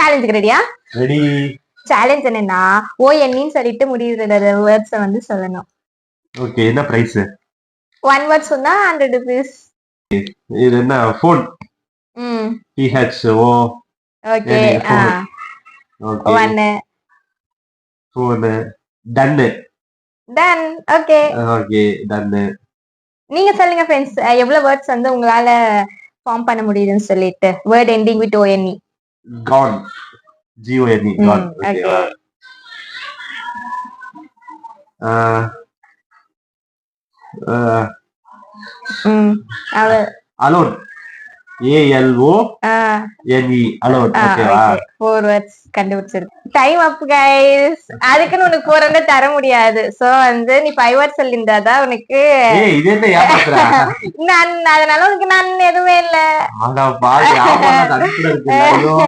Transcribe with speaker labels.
Speaker 1: சேலஞ்சுக்கு ரெடியா?
Speaker 2: Ready.
Speaker 1: Challenge என்னன்னா ONEன்னு சொல்லிட்டு முடியுற வேர்ட்ஸை வந்து சொல்லணும்.
Speaker 2: ஓகே, என்ன பிரைஸ்?
Speaker 1: 1 word சொன்னா 100 rupees.
Speaker 2: இது என்ன phone? PHO.
Speaker 1: Okay.
Speaker 2: Okay.
Speaker 1: 1
Speaker 2: phone. Done.
Speaker 1: Done. Okay.
Speaker 2: Okay, done.
Speaker 1: நீங்க சொல்லுங்க फ्रेंड्स, எவ்வளவு வேர்ட்ஸ் வந்து உங்களால ஃபார்ம் பண்ண முடியுதுன்னு சொல்லிட்டு. Word ending with ONE.
Speaker 2: gone. GONE. gone.
Speaker 1: Okay.
Speaker 2: alone. ALONE. alone. ஓகேவா?
Speaker 1: 4 words கண்டுபிடிச்சிருக்கு. Time up guys. அதுக்குன்னு உனக்கு 400 தர முடியாது. சோ வந்து நீ 5 words சொல்லிருந்தாதான் உனக்கு.
Speaker 2: ஏய், இது என்ன ஏமாத்துற?
Speaker 1: நான் அதனால உனக்கு நான் எதுவுமே இல்ல.
Speaker 2: ஆனா பாரு, ஆமா, அது கூட இருக்குல்ல. ஐயோ.